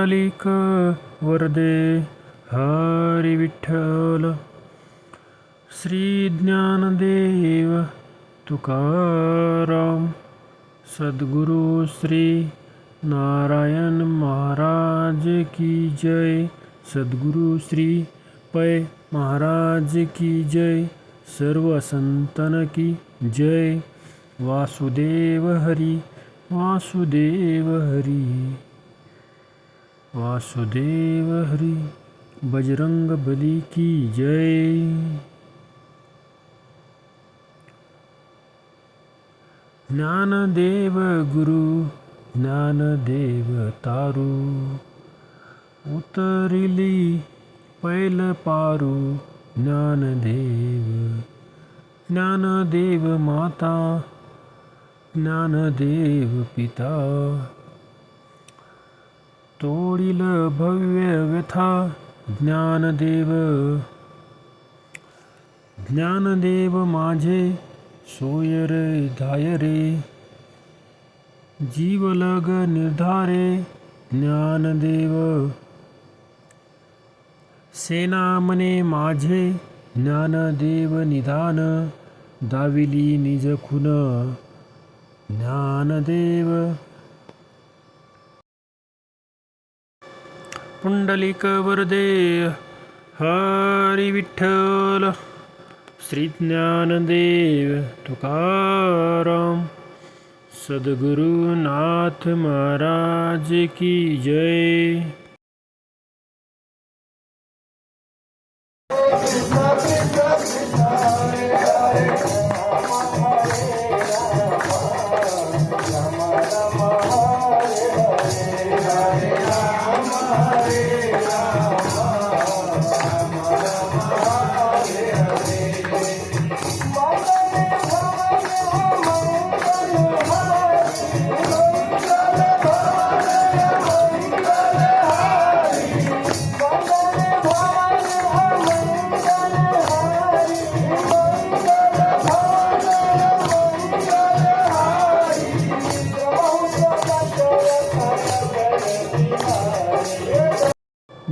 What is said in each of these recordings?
पुंडलिक वरदे हरी विठ्ठल. श्री ज्ञानदेव तुकाराम सद्गुरु श्री नारायण महाराज की जय. सद्गुरु श्री पै महाराज की जय. सर्व संतन की जय. वासुदेव हरी वासुदेव हरी वासुदेव हरी. बजरंग बली की जय. ज्ञानदेव गुरु ज्ञानदेव तारू, उतरिली पैल पारू. ज्ञानदेव ज्ञानदेव माता ज्ञानदेव पिता, तोडिल भव्य व्यथा. ज्ञानदेव ज्ञानदेव माझे सोयर धाय रे. जीवलग निर्धारे. ज्ञानदेव सेना मने माझे. ज्ञानदेव निधान दाविली निज खुन. ज्ञानदेव पुंडलिक वरदे हरी विठ्ठल. श्री ज्ञानदेव तुकाराम सद्गुरुनाथ महाराज की जय.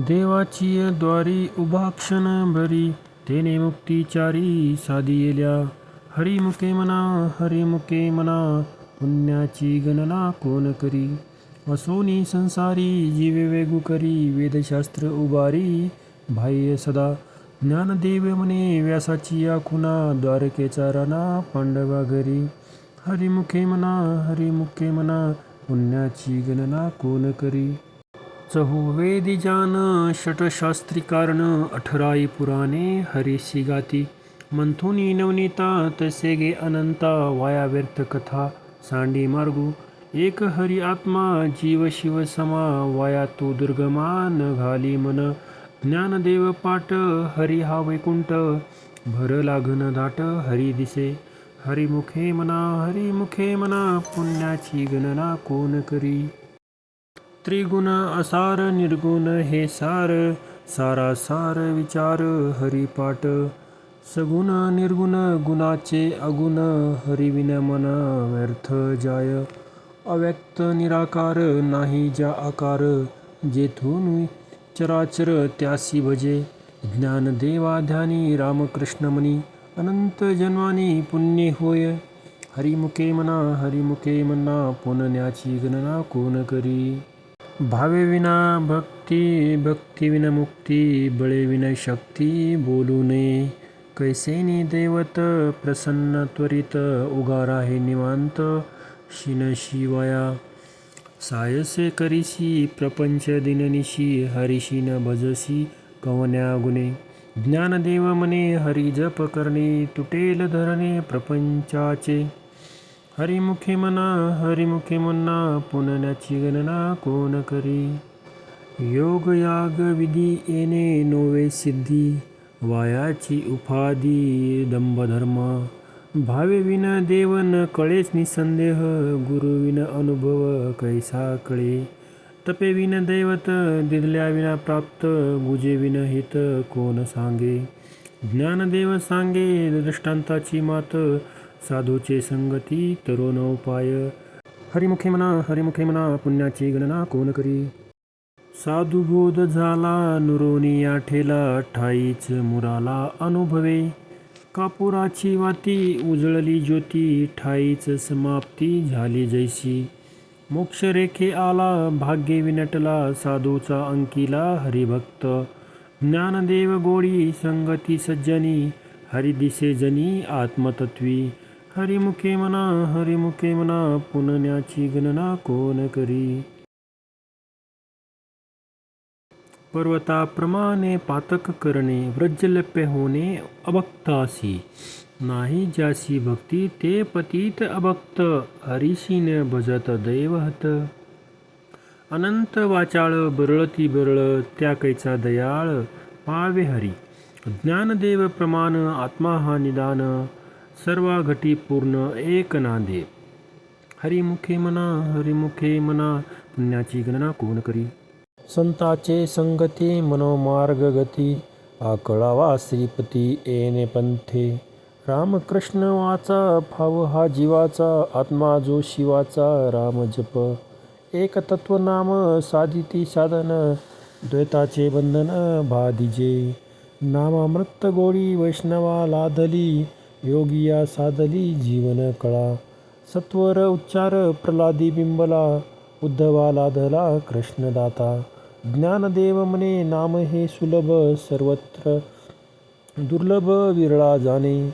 देवाची द्वारी उभा क्षण भरी. तेने मुक्तिचारी साधियल्या. हरिमुखे म्हणा हरिमुखे म्हणा, पुण्याची गणना कोण करी. असोनी संसारी जीवे वेगू करी. वेदशास्त्र उभारी बाह्य सदा. ज्ञानदेव म्हणे व्यासाची या खुना. द्वारकेचा राणा पांडवा घरी. हरिमुखे म्हणा, पुण्याची गणना कोण करी. चहुवेदी जान षटशास्त्री कारण. 18 पुराणे हरीशी गाती. मंथुनी नवनीता तसे गे अनंता. वाया व्यर्थ कथा सांडी मार्गू. एक हरी आत्मा जीव शिव समा. वाया तो दुर्गमान घाली मन. ज्ञानदेव पाट हरी हा वैकुंठ. भर लागन दाट हरी दिसे. हरिमुखे म्हणा, पुण्याची गणना कोण करी. त्रिगुण असार निर्गुण हे सार. सारासार विचार हरिपाठ. सगुण निर्गुण गुणाचे अगुण. हरिविन मन व्यर्थ जाय. अव्यक्त निराकार नाही ज्या आकार. जेथून चराचर त्यासी भजे. ज्ञानदेवा ध्यानी रामकृष्ण मनी. अनंत जन्मानी पुण्य होय. हरिमुखे म्हणा, पुण्याची गणना कोण करी. भावे विना भक्ती भक्तिविना मुक्ती. बळे विना शक्ती बोलू नये. कैसेनी दैवत प्रसन्न त्वरित. उगारा हे निवांत शिन शिवाया. सायसे करीसी प्रपंच दिननिशी. हरिशी न भजसी कवन्या गुणे. ज्ञानदेव म्हणे हरी जप करणे. तुटेल धरणे प्रपंचाचे. हरिमुखे म्हणा, पुण्याची गणना कोण करी. योग याग विधी येणे नोवे सिद्धी. वायाची उपाधी दंभधर्म. भावेविन देव न कळेच निसंदेह. गुरुविन अनुभव कैसा कळे. तपेविन दैवत दिल्याविना प्राप्त. गुजेविन हित कोण सांगे. ज्ञानदेव सांगे दृष्टांताची मात. साधूचे संगती तरुण उपाय. हरिमुखे म्हणा, पुण्याची गणना कोण करी. साधुबोध झाला नुरोनी आठेला, ठाईच मुराला अनुभवे. कापुराची वाती उजळली ज्योती, ठाईच समाप्ती झाली जैसी. मोक्षरेखे आला भाग्य विनटला, साधूचा अंकिला हरिभक्त. ज्ञानदेव गोडी संगती सज्जनी, हरी दिसे जनी आत्मतत्वी. हरिमुखे म्हणा पुण्यांची गणना कोण करी. पर्वताप्रमाणे पातक करणे, व्रजल्य होणे अभक्तासी. नाही ज्यासी भक्ती ते पतित अभक्त, हरीशी न भजत दैवहत. अनंत वाचाळ बरळती बरळ, त्या कैचा दयाळ पावे हरी. ज्ञानदेव प्रमाण आत्मा हा निदान, सर्वा घटी पूर्ण एक नादे. हरिमुखे म्हणा पुण्याची गणना कोण करी. संताचे संगती मनोमार्ग गती, आकळावा श्रीपती येणे पंथे. रामकृष्ण वाचा भाव हा जीवाचा, आत्मा जो शिवाचा राम जप. एक तत्व नाम साधिती साधन, द्वैताचे बंधन बाधिजे. नामामृत गोडी वैष्णवा लादली, योगिया साधली जीवन कळा. सत्वर उच्चार प्रल्हादी बिंबला, उद्धवा लादला कृष्णदाता. ज्ञानदेव म्हणे नाम हे सुलभ, सर्वत्र दुर्लभ विरळा जाणे.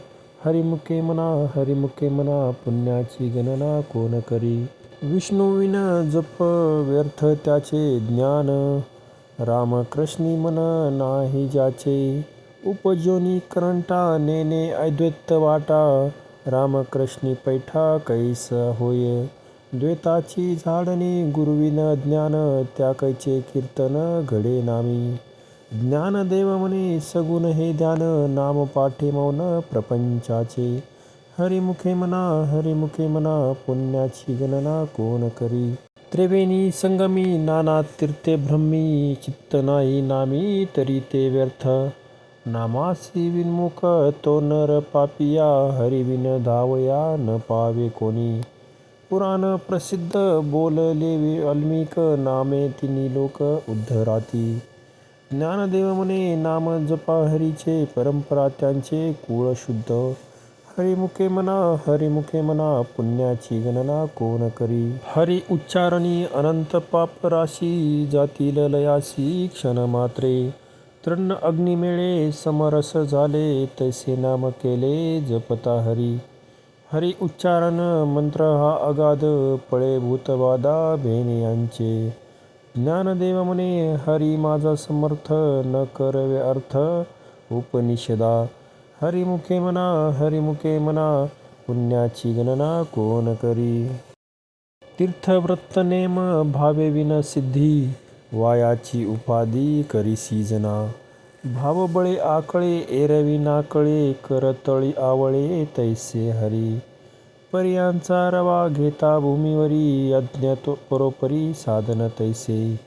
हरिमुखे म्हणा पुण्याची गणना कोण करी. विष्णुविन जप व्यर्थ त्याचे ज्ञान, रामकृष्णी मन नाही ज्याचे. उपजोनी करंटा नेणे अद्वैत वाटा, रामकृष्णी पैठा कैस होय. द्वैताची झाडणी गुरुविन ज्ञान, त्या कैचे कीर्तन घडे नामी. ज्ञानदेव म्हणे सगुण हे ध्यान, नाम पाठे मौन प्रपंचाचे. हरिमुखे म्हणा पुण्याची गणना कोण करी. त्रिवेणी संगमी नाना तीर्थे ब्रह्मी, चित्त नाही नामी तरी ते व्यर्थ. नामासी विन्मुख तो नर पापिया, हरिविन धावया न पावे कोणी. पुराण प्रसिद्ध बोलले वाल्मिक, नामे तिन्ही लोक उद्धराती. ज्ञानदेव म्हणे नाम जपा हरीचे, परंपरा त्यांचे कुळ शुद्ध. हरिमुखे म्हणा पुण्याची गणना कोण करी. हरी उच्चारणी अनंत पाप राशी, जातील लयासी क्षण मात्रे. तृण अग्निमेळे समरस झाले, तैसे नाम केले जपता हरी. हरी उच्चारण मंत्र हा अगाध, पळे भूतबाधा भेणे यांचे. ज्ञानदेव म्हणे हरी माझा समर्थ, न करवे अर्थ उपनिषदा. हरिमुखे म्हणा पुण्याची गणना कोण करी. तीर्थव्रत नेम भावे विन सिद्धी, वायाची उपाधी करीसी जना. भावबळे आकळे एरवी नाकळे, करतळी आवळे तैसे हरी. पर्यांचा रवा घेता भूमीवरी, यज्ञ परोपरी साधन तैसे.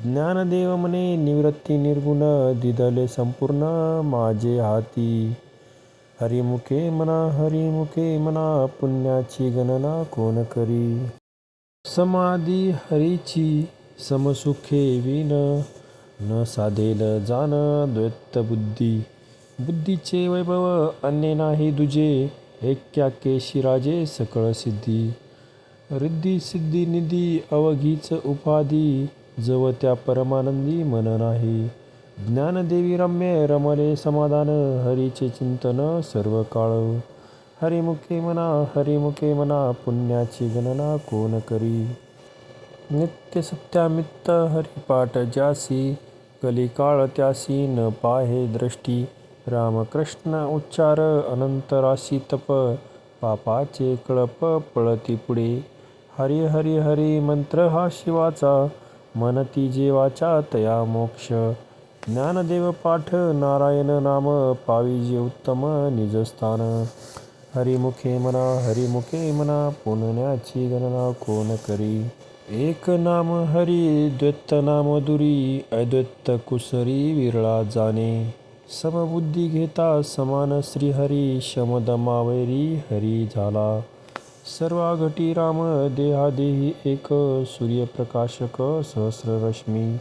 ज्ञानदेव म्हणे निवृत्ती निर्गुण, दिदले संपूर्ण माझे हाती. हरिमुखे म्हणा पुण्याची गणना कोण करी. समाधी हरीची समसुखे विन, न साधेल जाण द्वैत बुद्धी. बुद्धीचे वैभव अन्य नाही दुजे, ऐक्याकेशी राजे सकळ सिद्धी. रिद्धी सिद्धी निधी अवघीच उपाधी, जव त्या परमानंदी मन नाही. ज्ञानदेवी रम्य रमले समाधान, हरीचे चिंतन सर्व काळ. हरिमुखे म्हणा पुण्याची गणना कोण करी. नित्य सत्यामित्त हरिपाठ ज्यासी, कलिकाळ त्यासी न पाहे दृष्टी. रामकृष्ण उच्चार अनंत राशी तप, पापाचे कळप पळती पुढे. हरी हरी हरी मंत्र हा शिवाचा, म्हणती जे वाचा तया मोक्ष. ज्ञानदेव पाठ नारायण नाम, पाविजे उत्तम निजस्थान. हरिमुखे म्हणा पुण्याची गणना कोण करी. एक नाम हरी द्वैत नाम दुरी, अद्वैत कुसरी विरळा जाणे. समबुद्धी घेता समान श्रीहरी, शमदमावैरी हरी झाला. सर्वा घटी राम देहादेही एक, सूर्यप्रकाशक सहस्र रश्मी.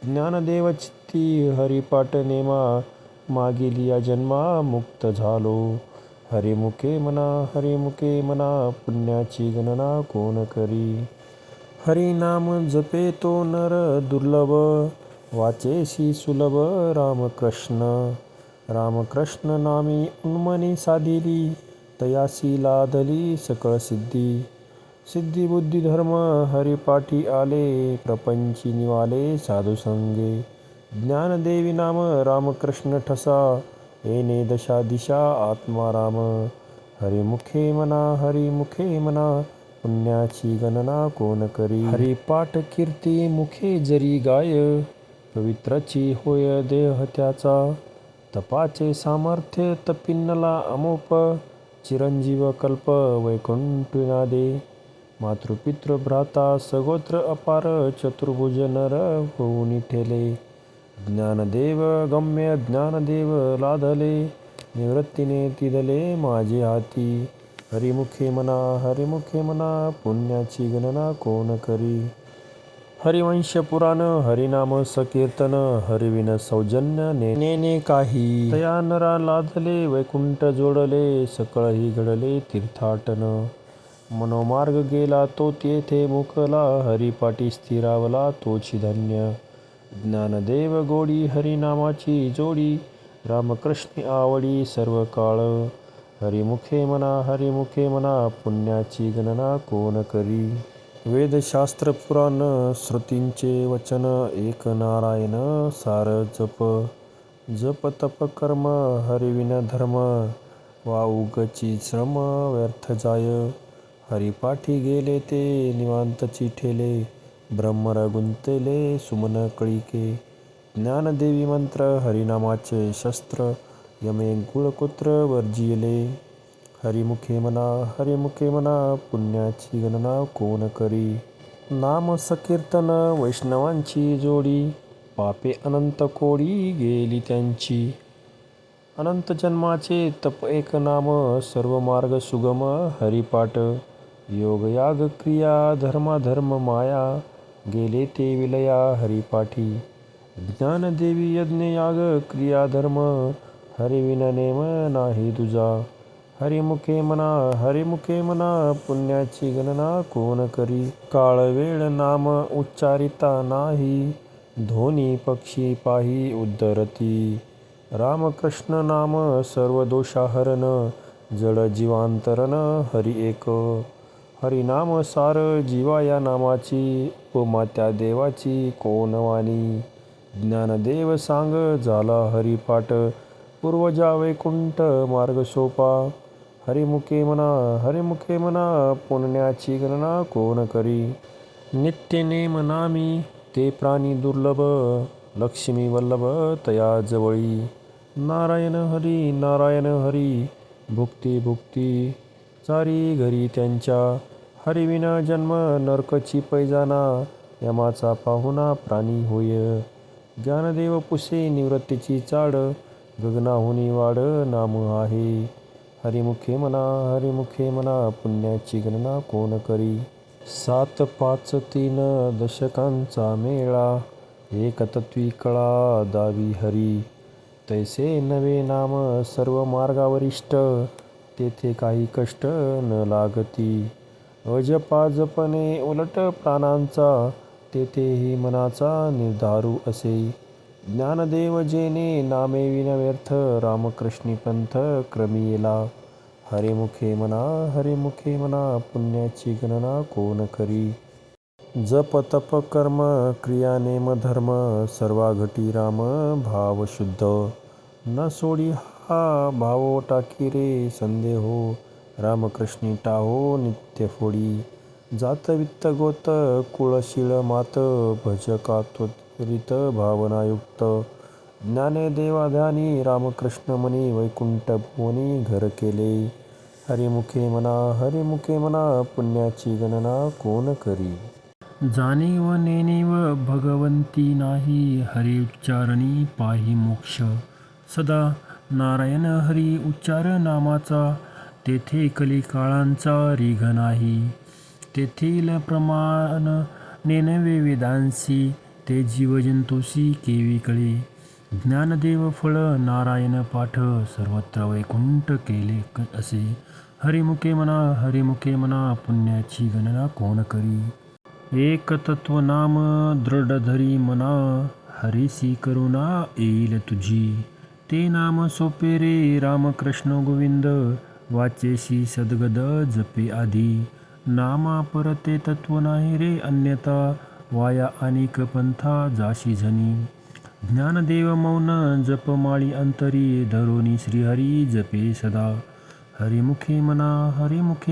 ज्ञानदेव चित्ती हरिपाठ नेमा, मागील या जन्मा मुक्त झालो. हरिमुखे म्हणा पुण्याची गणना कोण करी. हरिनाम जपे तो नर दुर्लभ, वाचेसी सुलभ रामकृष्ण नामी उन्मनी साधिली, तयासी लादली सकळ सिद्धी बुद्धी धर्म हरिपाठी आले, प्रपंची निवाले साधुसंगे. ज्ञानदेवी नाम रामकृष्ण ठसा, येणे दशा दिशा आत्माराम. हरिमुखे म्हणा पुण्याची गणना कोण करी. हरिपाठ कीर्ती मुखे जरी गाय, पवित्राची होय देह त्याचा. तपाचे सामर्थ्य तपिन्नला अमोप, चिरंजीव कल्प वैकुंठी नादे. मातृपितृ भ्राता सगोत्र अपार, चतुर्भुज नर होऊनी ठेले. ज्ञानदेव गम्य ज्ञानदेव लादले, निवृत्तीने तिदले माझे हाती. हरिमुखे म्हणा पुण्याची गणना कोण करी. हरिवंश पुराण हरिनाम संकीर्तन, हरिविन सौजन्य नेने काही. तया नरा लादले वैकुंठ जोडले, सकळही घडले तीर्थाटन. मनोमार्ग गेला तो तेथे मुकला, हरिपाठी स्थिरावला तोची धन्य. ज्ञानदेव गोडी हरिनामाची जोडी, रामकृष्णी आवडी सर्व काळ. हरिमुखे म्हणा पुण्याची गणना कोण करी. वेदशास्त्र पुराण श्रुतींचे वचन, एक नारायण सार जप तप कर्म, हरिविन धर्म वा उगची श्रम व्यर्थ जाय. हरिपाठी गेले ते निवांतची ठेले, ब्रह्मर गुंतले सुमन कळिके. ज्ञानदेवी मंत्र हरिनामाचे शस्त्र, यमे गुळकुत्र वर्जिले. हरिमुखे म्हणा पुण्याची गणना कोण करी. नाम संकीर्तन वैष्णवांची जोडी, पापे अनंत कोडी गेली त्यांची. अनंत जन्माचे तप एक नाम, सर्व मार्ग सुगम हरिपाठ. योग याग क्रिया धर्माधर्म माया, गेले ते विलया हरिपाठी. ज्ञानदेवी यज्ञ याग क्रिया धर्म, हरिविन नेम नाही तुझा. हरिमुखे म्हणा पुण्याची गणना कोण करी. काळ वेळ नाम उच्चारिता नाही, ध्वनी पक्षी पाही उद्धरती. रामकृष्ण नाम सर्व दोषाहरण, जड जीवांतरण हरि एक. हरिनाम सार जीवा या नामाची, उपमा त्या देवाची कोण वाणी. ज्ञानदेव सांग झाला हरिपाठ, पूर्वजा वैकुंठ मार्ग सोपा. हरिमुखे म्हणा पुण्याची गणना कोण करी. नित्यनेम नामी ते प्राणी दुर्लभ, लक्ष्मी वल्लभ तया जवळी. नारायण हरी भुक्ती चारी घरी त्यांच्या. हरिविन जन्म नरकची पैजाना, यमाचा पाहुणा प्राणी होय. ज्ञानदेव पुसे निवृत्तीची चाड, गगनाहुनी वाढ नाम आहे. हरिमुखे म्हणा पुण्याची गणना कोण करी. 7 5 3 दशकांचा मेळा, एकतत्वी कळा दावी हरी. तैसे नवे नाम सर्व मार्गावरिष्ठ, तेथे काही कष्ट न लागती. अजपा जपणे उलट प्राणांचा, तेथेही मनाचा निर्धारू असे. ज्ञानदेव जेने नामे विन व्यर्थ, रामकृष्णी पंथ क्रमी येला. हरिमुखे म्हणा पुण्याची गणना कोण करी. जप तप कर्म क्रिया नेम धर्म, सर्वा घटी राम भाव शुद्ध. न सोडी हा भावो टाकी रे संदेहो, रामकृष्णी टाहो नित्य फोडी. जात वित्त गोत कुळशीळ मात, भजका त्वरित भावनायुक्त. ज्ञानदेवाध्यानी रामकृष्ण मनी, वैकुंठ भुवनी घर केले. हरिमुखे म्हणा पुण्याची गणना कोण करी. जाणीव नेणीव भगवंती नाही, हरी उच्चारणी पाही मोक्ष. सदा नारायण हरी उच्चार नामाचा, तेथे कलिकाळांचा रीघ नाही. तेथील प्रमाण नेनवे वेदांसी, ते जीवजंतूसी केवी कळे. ज्ञानदेव फळ नारायण पाठ सर्वत्र वैकुंठ केले असे. हरिमुखे म्हणा पुण्याची गणना कोण करी. एक तत्व नाम दृढ धरी मना हरीसी करुणा येईल तुझी. ते नाम सोपे रे रामकृष्ण गोविंद वाचेशी सद्गद जपे आधी. नामा परते तत्व नाही रे अन्यथा वाया अनेक पंथा जाशी झनी. ज्ञानदेव मौन जपमाळी अंतरी धरोनी श्रीहरी जपे सदा. हरिमुखे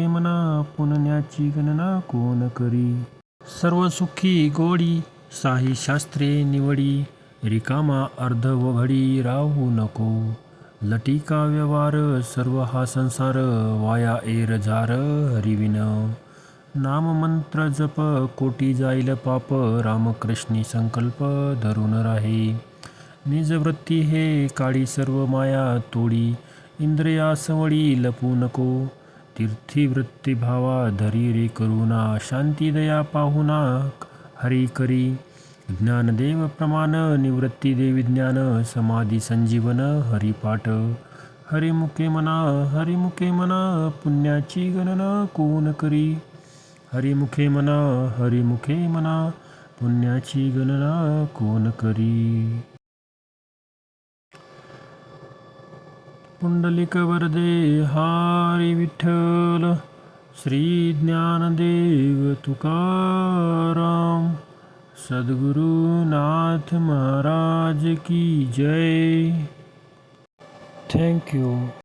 म्हणा पुण्याची गणना कोण करी. सर्व सुखी गोडी साही शास्त्रे निवडी रिकामा अर्धवघडी राहू नको. लटिका व्यवहार सर्व हा संसार वाया एर झार हरिविन. नाम मंत्र जप कोटी जाईल पाप रामकृष्णी संकल्प धरून राहे. निजवृत्ती हे काळी सर्व माया तोडी इंद्रियासवळी लपू नको. तीर्थी वृत्ती भावा धरी रे करुणा शांती दया पाहुणा हरी करी. ज्ञानदेव प्रमाण निवृत्ती देवी ज्ञान समाधी संजीवन हरिपाठ. हरिमुखे म्हणा पुण्याची गणना कोण करी. हरिमुखे म्हणा पुण्याची गणना कोण करी. पुंडलिक वरदे हरी विठ्ठल श्री ज्ञानदेव तुकाराम सद्गुरुनाथ महाराज की जय. थँक्यू.